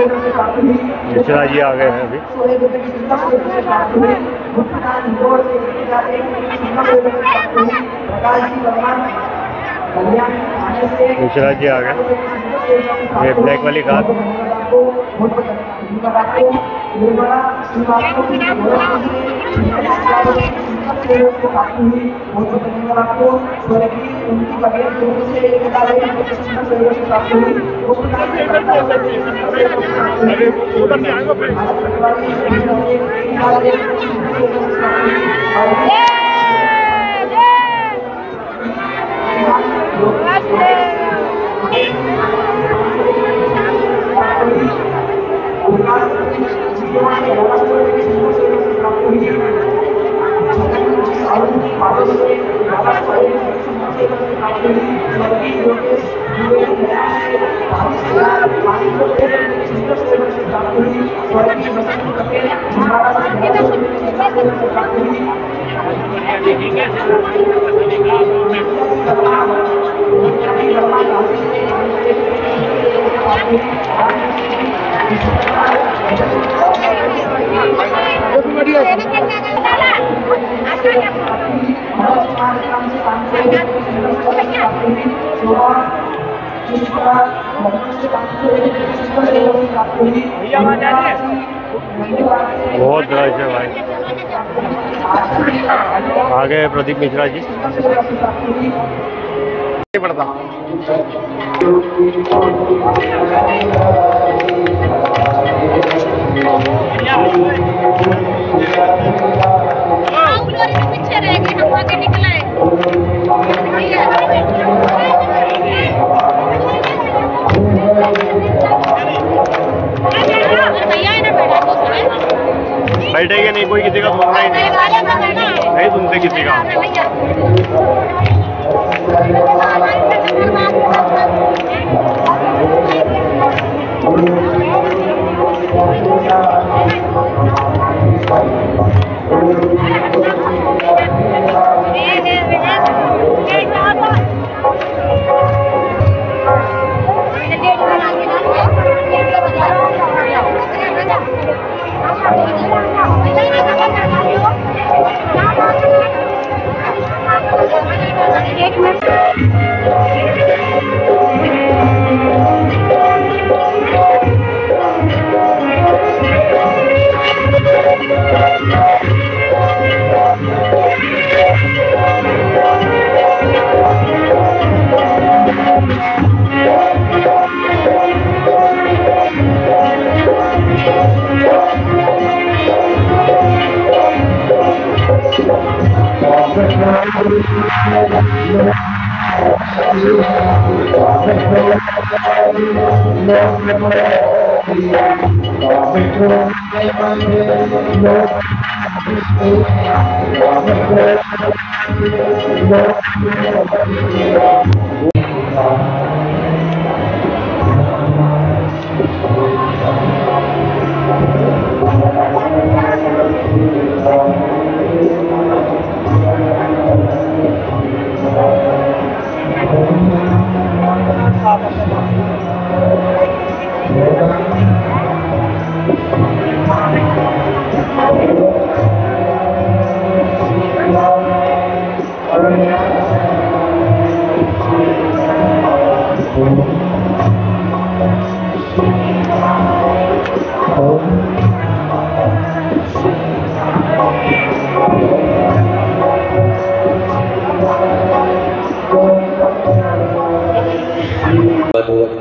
मिश्रा जी आ गए हैं अभी। मिश्रा जी आ गए। ये ब्लैक वाली कार। बहुत रश है भाई। आ गए प्रदीप मिश्रा जी। पड़ता पीछे रह गए, हम आगे निकल आए। बैठेंगे नहीं, कोई किसी का सुनता ही नहीं सुनते किसी का।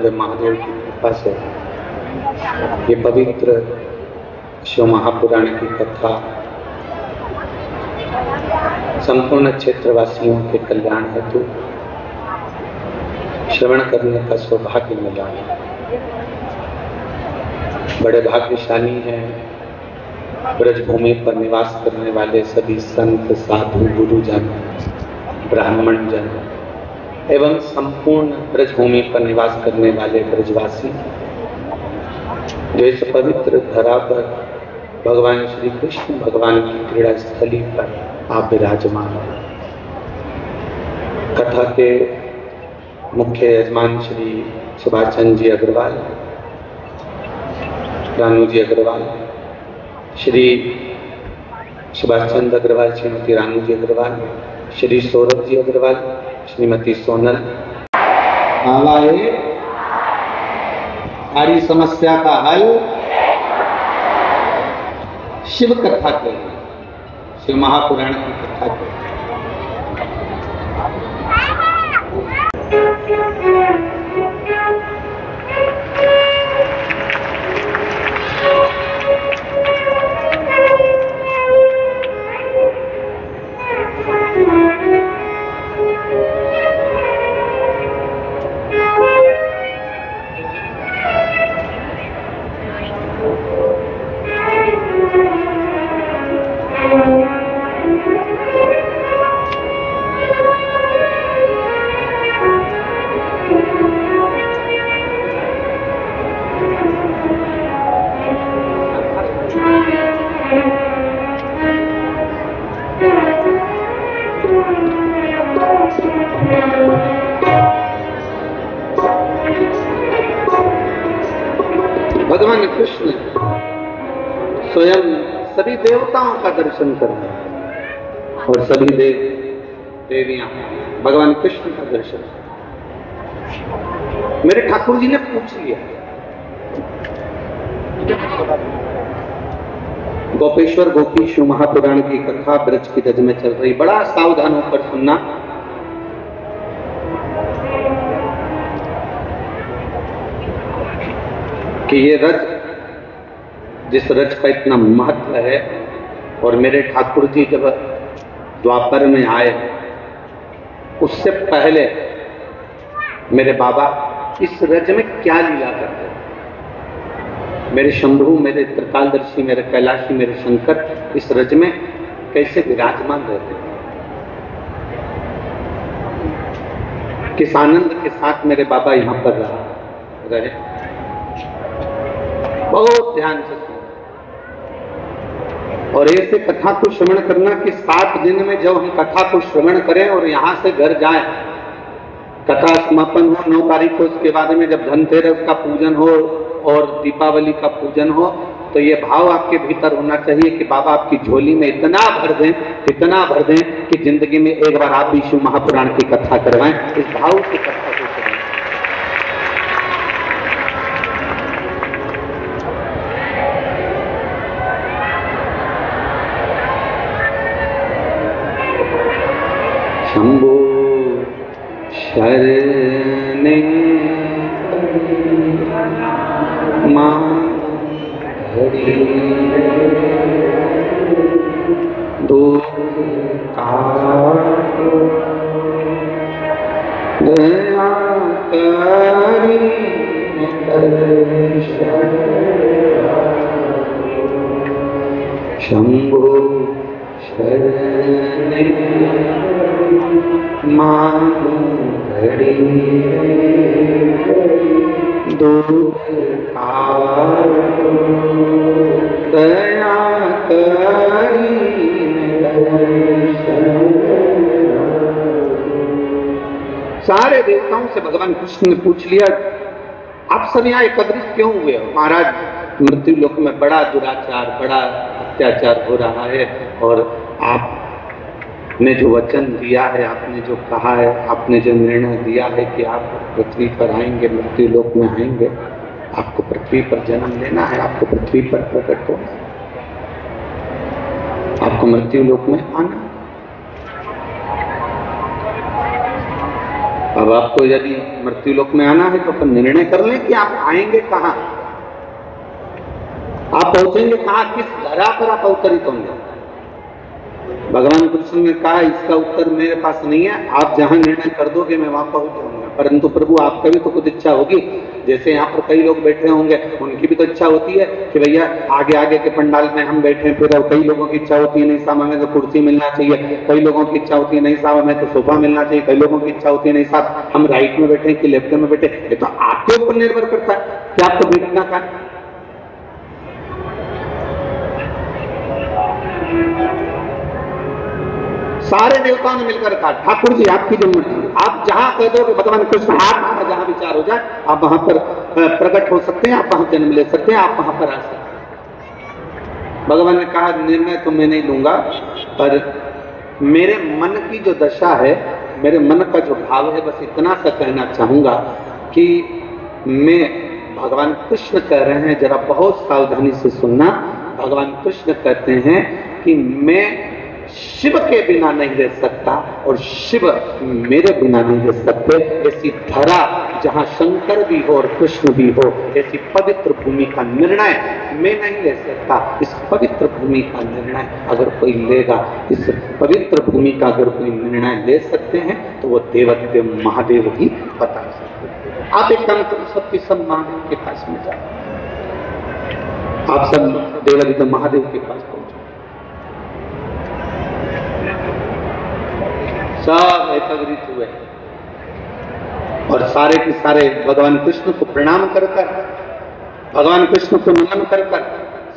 महादेव की कृपा से ये पवित्र शिव महापुराण की कथा संपूर्ण क्षेत्रवासियों के कल्याण हेतु श्रवण करने का सौभाग्य मिला। बड़े भाग्यशाली हैं ब्रजभूमि पर निवास करने वाले सभी संत साधु गुरुजन ब्राह्मण जन एवं संपूर्ण ब्रजभूमि पर निवास करने वाले ब्रजवासी जो इस पवित्र धरा पर भगवान श्री कृष्ण भगवान की क्रीड़ा स्थली पर आप विराजमान हैं। कथा के मुख्य यजमान श्री सुभाष चंद्र जी अग्रवाल रानू जी अग्रवाल, श्री सुभाष चंद्र अग्रवाल, श्रीमती रानू जी अग्रवाल, श्री सौरभ जी अग्रवाल, श्रीमती सोनल। आवाए सारी समस्या का हल शिव कथा के, शिव महापुराण की कथा के। भगवान कृष्ण स्वयं सभी देवताओं का दर्शन कर रहे हैं और सभी देवियां भगवान कृष्ण का दर्शन। मेरे ठाकुर जी ने पूछ लिया, गोपेश्वर गोपी शिव महापुराण की कथा ब्रज की रज में चल रही, बड़ा सावधान होकर सुनना। कि ये रज, जिस रज का इतना महत्व है, और मेरे ठाकुर जी जब द्वापर में आए उससे पहले मेरे बाबा इस रज में क्या लीला करते थे। मेरे शंभु, मेरे त्रिकालदर्शी, मेरे कैलाशी, मेरे शंकर इस रज में कैसे विराजमान रहते थे, किस आनंद के साथ मेरे बाबा यहां पर रहे। बहुत ध्यान से सुनो और ऐसे कथा को श्रवण करना कि 7 दिन में जब हम कथा को श्रवण करें और यहां से घर जाएं, कथा समापन हो 9 तारीख को, उसके बाद में जब धनतेरस का पूजन हो और दीपावली का पूजन हो, तो ये भाव आपके भीतर होना चाहिए कि बाबा आपकी झोली में इतना भर दें कि जिंदगी में एक बार आप भी शिव महापुराण की कथा करवाएं। इस भाव से कथा को करें। शंभो शरणे मां हरि दो दया करी शंभो शरणे मानो घड़ी दूर दया करी। सारे देवताओं से भगवान कृष्ण ने पूछ लिया, आप सब यहाँ एकत्रित क्यों हुए हो? महाराज, मृत्यु लोक में बड़ा दुराचार, बड़ा अत्याचार हो रहा है, और आपने जो वचन दिया है, आपने जो कहा है, आपने जो निर्णय दिया है कि आप पृथ्वी पर आएंगे, मृत्यु लोक में आएंगे, आपको पृथ्वी पर जन्म लेना है, आपको पृथ्वी पर प्रकट होना है, आपको मृत्यु लोक में आना है। अब आपको यदि मृत्यु लोक में आना है तो फिर निर्णय कर लें कि आप आएंगे कहां, आप पहुंचेंगे कहां, किस धरा पर आप अवतरित होंगे। भगवान कृष्ण ने कहा, इसका उत्तर मेरे पास नहीं है, आप जहां निर्णय कर दोगे मैं वहां पहुंच जाऊंगा। परंतु प्रभु, आपका भी तो कुछ इच्छा होगी। जैसे यहाँ पर कई लोग बैठे होंगे, उनकी भी तो इच्छा होती है कि भैया आगे आगे के पंडाल में हम बैठे। फिर कई लोगों की इच्छा होती है, नहीं साहब हमें तो कुर्सी मिलना चाहिए। कई लोगों की इच्छा होती है, नहीं साहब हमें तो सोफा मिलना चाहिए। कई लोगों की इच्छा होती है, नहीं साहब हम राइट में बैठे कि लेफ्ट में बैठे। ये तो आपके ऊपर निर्भर करता है कि आपको बैठना का। सारे देवताओं ने मिलकर कहा ठाकुर जी आपकी जो मर्जी, आप जहां कह दो कि भगवान कृष्ण आप जहां विचार हो जाए आप वहां पर प्रकट हो सकते हैं, आप वहां जन्म ले सकते हैं, आप वहां पर आ सकते हैं। भगवान ने कहा निर्णय तो मैं नहीं लूंगा, पर मेरे मन की जो दशा है, मेरे मन का जो भाव है, बस इतना सा कहना चाहूंगा कि मैं, भगवान कृष्ण कह रहे हैं, जरा बहुत सावधानी से सुनना, भगवान कृष्ण कहते हैं कि मैं शिव के बिना नहीं रह सकता और शिव मेरे बिना नहीं रह सकते। ऐसी धरा जहां शंकर भी हो और कृष्ण भी हो, ऐसी पवित्र भूमि का निर्णय मैं नहीं ले सकता। इस पवित्र भूमि का निर्णय अगर कोई लेगा, इस पवित्र भूमि का अगर कोई निर्णय ले सकते हैं तो वो देवाधिदेव महादेव ही बता सकते हैं। आप एक काम करो, सबके सब महादेव के पास में जाओ, आप सब देवाधिदेव महादेव के पास पहुंचो। सब एकत्रित हुए और सारे के सारे भगवान कृष्ण को प्रणाम कर कर, भगवान कृष्ण को नमन कर कर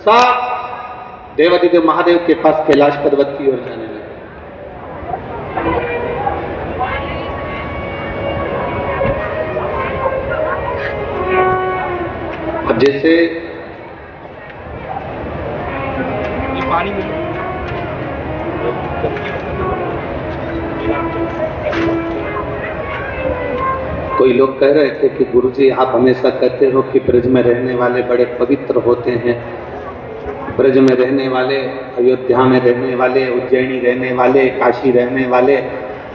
सब देवाधिदेव महादेव के पास कैलाश पर्वत की ओर जाने लगे। अब जैसे पानी में कोई लोग कह रहे थे कि गुरुजी आप हमेशा कहते हो कि ब्रज में रहने वाले बड़े पवित्र होते हैं, ब्रज में रहने वाले, अयोध्या में रहने वाले, उज्जैनी रहने वाले, काशी रहने वाले,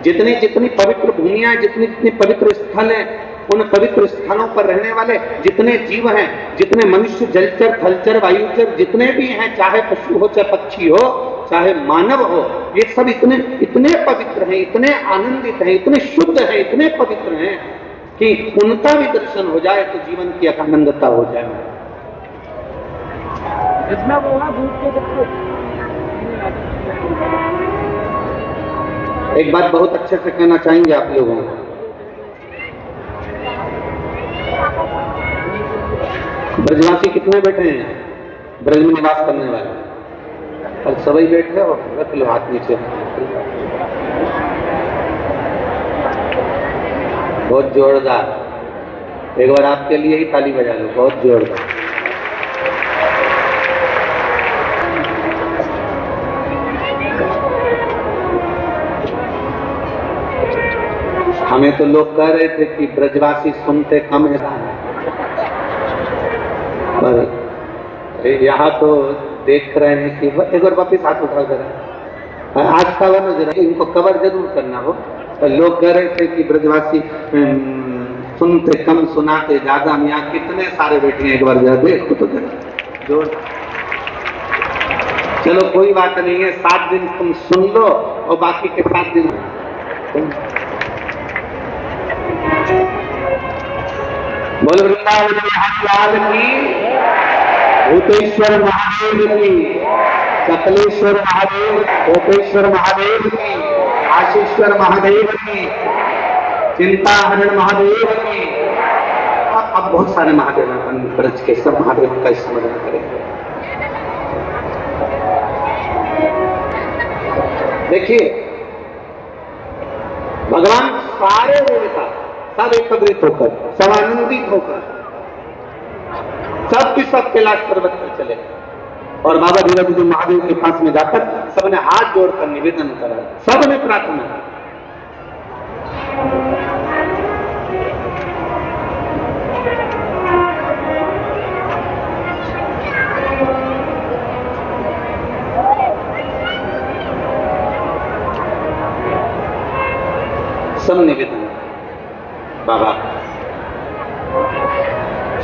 जितनी जितनी पवित्र भूमियां, जितनी जितनी पवित्र स्थल हैं, उन पवित्र स्थानों पर रहने वाले जितने जीव हैं, जितने मनुष्य, जलचर, थलचर, वायुचर जितने भी हैं, चाहे पशु हो, चाहे पक्षी हो, चाहे मानव हो, ये सब इतने इतने पवित्र हैं, इतने आनंदित हैं, इतने शुद्ध हैं, इतने पवित्र हैं कि उनका भी दर्शन हो जाए तो जीवन की आनंदता हो जाए। एक बात बहुत अच्छे से कहना चाहेंगे आप लोगों को, ब्रजवासी कितने बैठे हैं ब्रज में निवास करने वाले? और सभी बैठे और रख लो हाथ नीचे। बहुत जोरदार, एक बार आपके लिए ही ताली बजा लो, बहुत जोरदार। हमें तो लोग कह रहे थे कि ब्रजवासी सुनते कम है, पर यहाँ तो देख रहे हैं कि एक बार वापिस हाथ उठा जरा, आज का वन जरा इनको कवर जरूर करना हो। तो लोग कह रहे थे कि ब्रजवासी सुनते कम सुनाते ज्यादा, हम यहाँ कितने सारे बैठे हैं, एक बार जरा देखो तो जरा जोर। चलो कोई बात नहीं है, 7 दिन तुम सुन लो और बाकी के 7 दिन बोल वृंदावन लाल की, भूतेश्वर महादेव की, सकलेश्वर महादेव, कोपेश्वर महादेव की, आशीश्वर महादेव की, चिंताहरण महादेव की। अब बहुत सारे महादेव हैं ब्रज के, सब महादेव का स्मरण करेंगे। देखिए भगवान सारे देवता सब एकत्रित होकर, सब आनंदित होकर, सब के सब कैलाश पर्वत पर चले और बाबा धीरज महादेव के पास में जाकर सबने हाथ जोड़कर निवेदन करा, सबने प्रार्थना की। सब निवेदन बाबा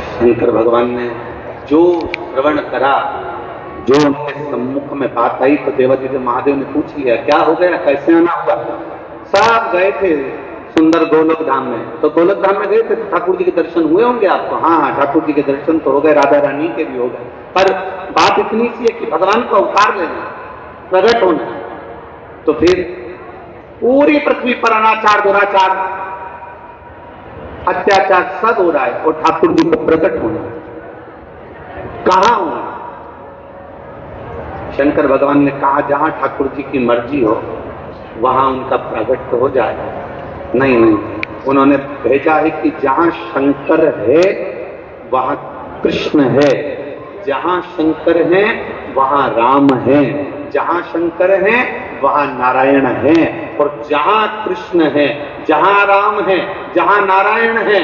शंकर भगवान ने जो श्रवण करा, जो उनके सम्मुख में बात आई, तो देवाधिदेव महादेव ने पूछ लिया क्या हो गया, कैसे आना हुआ। सब गए थे सुंदर गोलोक धाम में, तो गोलोक धाम में गए थे तो ठाकुर जी के दर्शन हुए होंगे आपको। हाँ हाँ, ठाकुर जी के दर्शन तो हो गए, राधा रानी के भी हो गए, पर बात इतनी सी है कि भगवान का अवतार लेना, प्रकट होना, तो फिर पूरी पृथ्वी पर अनाचार, दुराचार, अत्याचार सब हो रहा है और ठाकुर जी को प्रकट होना कहां होना। शंकर भगवान ने कहा जहां ठाकुर जी की मर्जी हो वहां उनका प्रकट हो जाए। नहीं नहीं, उन्होंने भेजा है कि जहां शंकर है वहां कृष्ण है, जहां शंकर है वहां राम है, जहां शंकर है वहां नारायण है, और जहां कृष्ण है, जहां राम है, जहां नारायण है,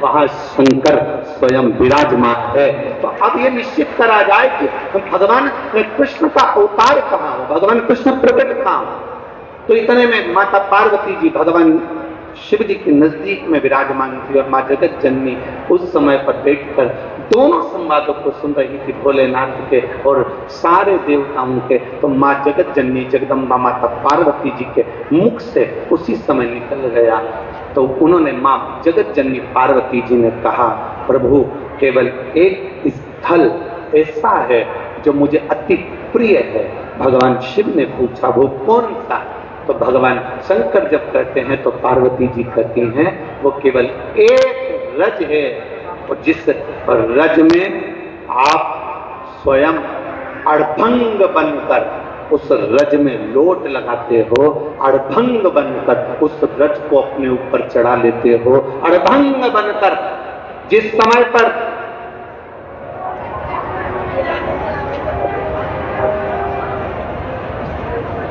वहां शंकर स्वयं विराजमान है। तो अब ये निश्चित करा जाए कि भगवान कृष्ण का अवतार कहाँ हो, भगवान कृष्ण प्रकट कहाँ हो। तो इतने में माता पार्वती जी भगवान शिव जी के नजदीक में विराजमान थी, और माँ जगत जननी उस समय पर बैठकर दोनों संवादों को सुन रही थी, भोलेनाथ के और सारे देवताओं के। तो माँ जगत जननी जगदम्बा माता पार्वती जी के मुख से उसी समय निकल गया। तो उन्होंने माँ जगत जननी पार्वती जी ने कहा, प्रभु केवल एक स्थल ऐसा है जो मुझे अति प्रिय है। भगवान शिव ने पूछा वो कौन सा? तो भगवान शंकर जब कहते हैं तो पार्वती जी कहती हैं वो केवल एक रज है, और जिस रज में आप स्वयं अड़भंग बनकर उस रज में लोट लगाते हो, अड़भंग बनकर उस रज को अपने ऊपर चढ़ा लेते हो, अड़भंग बनकर जिस समय पर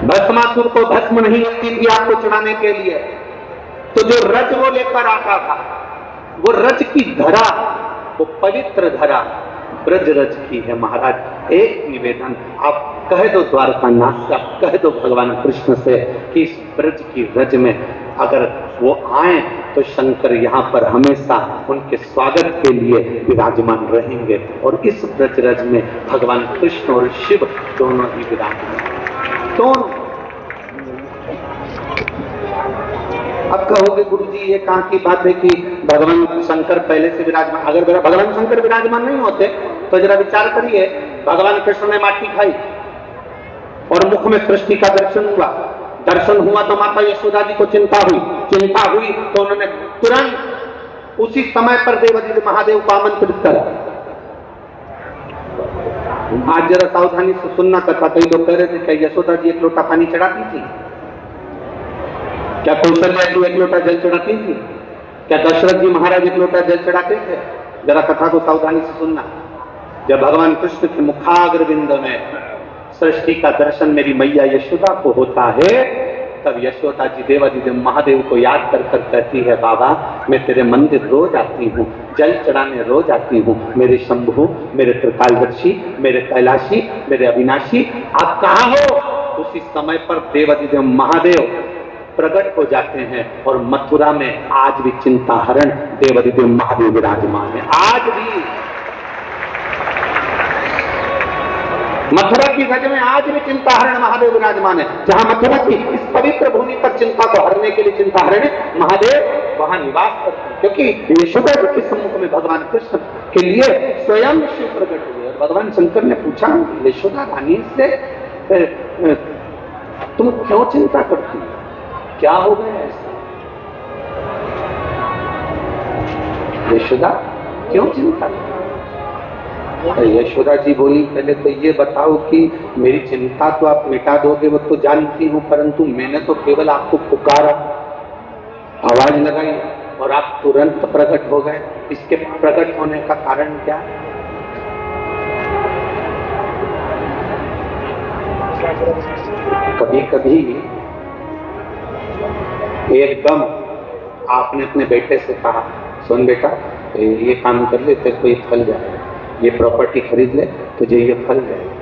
भस्मासुर को भस्म नहीं मिलती थी आपको चढ़ाने के लिए, तो जो रज वो लेकर आता था, वो रज की धरा, वो पवित्र धरा ब्रज रज की है। महाराज एक निवेदन आप कह दो द्वारकानाथ से, आप कह दो भगवान कृष्ण से कि इस ब्रज की रज में अगर वो आए तो शंकर यहाँ पर हमेशा उनके स्वागत के लिए विराजमान रहेंगे, और इस ब्रज रज में भगवान कृष्ण और शिव दोनों ही विराजमान। दोनों। अब कहोगे गुरुजी ये कहां की बात है कि भगवान शंकर पहले से विराजमान? अगर भगवान शंकर विराजमान नहीं होते तो जरा विचार करिए, भगवान कृष्ण ने माटी खाई और मुख में सृष्टि का दर्शन हुआ, दर्शन हुआ तो माता यशोदा जी को चिंता हुई तो उन्होंने तुरंत उसी समय पर देवादिदेव महादेव को आमंत्रित कर। आज जरा सावधानी से सुनना कथा। कई लोग कह रहे थे क्या यशोदा जी एक लोटा पानी चढ़ाती थी? क्या कौशल्या जी एक लोटा जल चढ़ाती थी? क्या दशरथ जी महाराज एक लोटा जल चढ़ाते थे? जरा कथा को सावधानी से सुनना। जब भगवान कृष्ण के मुखाग्रविंद में सृष्टि का दर्शन मेरी मैया यशोदा को होता है, तब यशोदा जी देवादिदेव महादेव को याद कर कर कहती है, बाबा मैं तेरे मंदिर रोज आती हूँ, जल चढ़ाने रोज आती हूँ, मेरे शंभु, मेरे त्रिकालदर्शी, मेरे कैलाशी, मेरे अविनाशी, आप कहाँ हो? उसी समय पर देवादिदेव महादेव प्रकट हो जाते हैं, और मथुरा में आज भी चिंता हरण देवादिदेव महादेव विराजमान है। आज भी मथुरा की रज में आज भी चिंताहरण महादेव विराजमान है। जहां मथुरा की इस पवित्र भूमि पर चिंता को हरने के लिए चिंताहरण महादेव वहां निवास करते हैं, क्योंकि यशोदा जी के सम्मुख में भगवान कृष्ण के लिए स्वयं शिव प्रकट हुए। और भगवान शंकर ने पूछा, यशोदा रानी से तुम क्यों चिंता करती हो, क्या हो गया ऐसा? यशोदा क्यों चिंता करती? यशोदा जी बोली, पहले तो ये बताओ कि मेरी चिंता तो आप मिटा दोगे वो तो जानती हूँ, परंतु मैंने तो केवल आपको पुकारा, आवाज लगाई और आप तुरंत प्रकट हो गए। इसके प्रकट होने का कारण क्या? कभी कभी एकदम आपने अपने बेटे से कहा, सुन बेटा ये काम कर ले तेरे को ये फल जाएगा, ये प्रॉपर्टी खरीद ले तुझे ये फल जाएगा,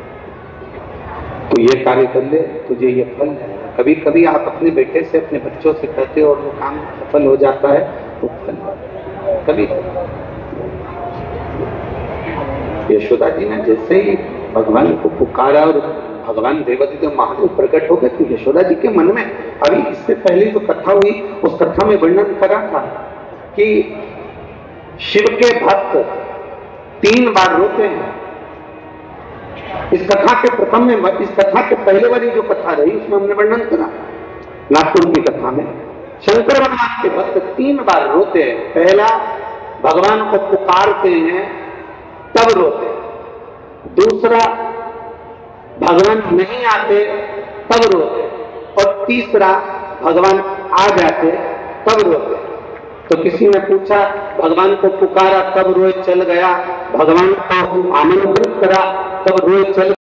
तो ये कार्य कर ले तुझे ये फल जाएगा। कभी कभी आप अपने बेटे से, अपने बच्चों से कहते हो और वो काम सफल हो जाता है, वो फल कभी। यशोदा जी ने जैसे ही भगवान को पुकारा और भगवान देवादिदेव महादेव प्रकट हो गए, तो यशोदा जी के मन में, अभी इससे पहले जो कथा हुई उस कथा में वर्णन करा था कि शिव के भक्त 3 बार रोते हैं। इस कथा के प्रथम में, इस कथा के पहले वाली जो कथा रही उसमें हमने वर्णन करा, नागपुर की कथा में शंकर भगवान के भक्त 3 बार रोते हैं। पहला, भगवान को पुकारते हैं तब रोते। दूसरा, भगवान नहीं आते तब रोते। और तीसरा भगवान आ जाते तब रोते। तो किसी ने पूछा, भगवान को पुकारा तब रोए चल गया, भगवान को आमंत्रित करा तब रोए चल